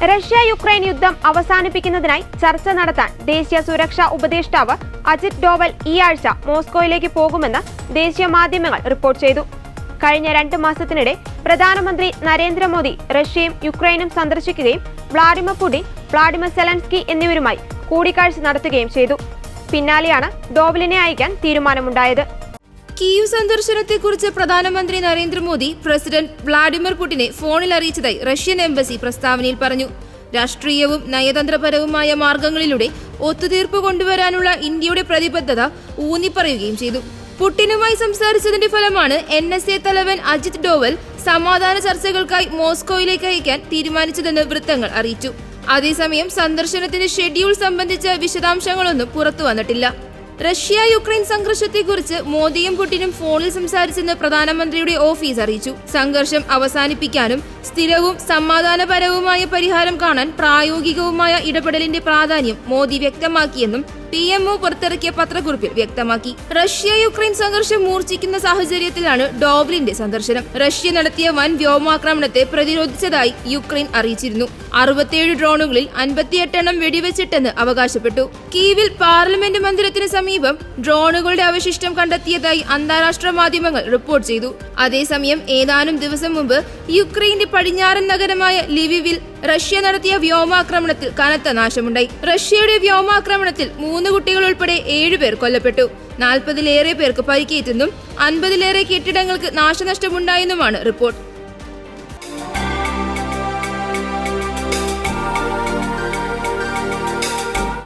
Russia Ukraine യുദ്ധം അവസാനിപ്പിക്കുന്നതിനായി ചർച്ച നടത്താൻ ദേശീയ സുരക്ഷാ ഉപദേഷ്ടാവ് അജിത് ഡോവൽ ഈ ആഴ്ച മോസ്കോയിലേക്ക് പോകുമെന്ന് ദേശീയ മാധ്യമങ്ങൾ റിപ്പോർട്ട് ചെയ്തു. കഴിഞ്ഞ 2 മാസത്തിനിടെ പ്രധാനമന്ത്രി നരേന്ദ്രമോദി റഷ്യയും യുക്രൈനും സന്ദർശിക്കുകയും വ്ളാഡിമിർ പുടിൻ, വ്ളാഡിമിർ സെലൻസ്കി എന്നിവരുമായി കൂടിക്കാഴ്ച നടത്തുകയും ചെയ്തു. പിന്നാലെയാണ് ഡോവലിനെ അയക്കാൻ തീരുമാനമുണ്ടായത്. കീവ് സന്ദർശനത്തെക്കുറിച്ച് പ്രധാനമന്ത്രി നരേന്ദ്രമോദി പ്രസിഡന്റ് വ്ളാഡിമിർ പുടിനെ ഫോണിൽ അറിയിച്ചതായി റഷ്യൻ എംബസി പ്രസ്താവനയിൽ പറഞ്ഞു. രാഷ്ട്രീയവും നയതന്ത്രപരവുമായ മാർഗങ്ങളിലൂടെ ഒത്തുതീർപ്പ് കൊണ്ടുവരാനുള്ള ഇന്ത്യയുടെ പ്രതിബദ്ധത ഊന്നിപ്പറയുകയും ചെയ്തു. പുടിനുമായി സംസാരിച്ചതിന്റെ ഫലമാണ് NSA തലവൻ അജിത് ഡോവൽ സമാധാന ചർച്ചകൾക്കായി മോസ്കോയിലേക്ക് അയക്കാൻ തീരുമാനിച്ചതെന്ന് വൃത്തങ്ങൾ അറിയിച്ചു. അതേസമയം സന്ദർശനത്തിന്റെ ഷെഡ്യൂൾ സംബന്ധിച്ച വിശദാംശങ്ങളൊന്നും പുറത്തു വന്നിട്ടില്ല. റഷ്യ യുക്രൈൻ സംഘർഷത്തെക്കുറിച്ച് മോദിയും പുടിനും ഫോണിൽ സംസാരിച്ചെന്ന് പ്രധാനമന്ത്രിയുടെ ഓഫീസ് അറിയിച്ചു. സംഘർഷം അവസാനിപ്പിക്കാനും സ്ഥിരവും സമാധാനപരവുമായ പരിഹാരം കാണാൻ പ്രായോഗികവുമായ ഇടപെടലിന്റെ പ്രാധാന്യം മോദി വ്യക്തമാക്കിയെന്നും PMO പുറത്തിറക്കിയ പത്രക്കുറിപ്പിൽ വ്യക്തമാക്കി. റഷ്യ യുക്രൈൻ സംഘർഷം മൂർച്ഛിക്കുന്ന സാഹചര്യത്തിലാണ് ഡോവലിന്റെ സന്ദർശനം. റഷ്യ നടത്തിയ വൻ വ്യോമാക്രമണത്തെ പ്രതിരോധിച്ചതായി യുക്രൈൻ അറിയിച്ചിരുന്നു. 67 ഡ്രോണുകളിൽ 58 എണ്ണം വെടിവെച്ചിട്ടെന്ന് അവകാശപ്പെട്ടു. കീവിൽ പാർലമെന്റ് മന്ദിരത്തിന് സമീപം ഡ്രോണുകളുടെ അവശിഷ്ടം കണ്ടെത്തിയതായി അന്താരാഷ്ട്ര മാധ്യമങ്ങൾ റിപ്പോർട്ട് ചെയ്തു. അതേസമയം ഏതാനും ദിവസം മുമ്പ് യുക്രൈന്റെ പടിഞ്ഞാറൻ നഗരമായ ലിവിവിൽ റഷ്യ നടത്തിയ വ്യോമാക്രമണത്തിൽ കനത്ത നാശമുണ്ടായി. റഷ്യയുടെ വ്യോമാക്രമണത്തിൽ 3 കുട്ടികൾ ഉൾപ്പെടെ 7 പേർ കൊല്ലപ്പെട്ടു. 40-ലേറെ പേർക്ക് പരിക്കേറ്റെന്നും 50-ലേറെ കെട്ടിടങ്ങൾക്ക് നാശനഷ്ടമുണ്ടായെന്നുമാണ് റിപ്പോർട്ട്.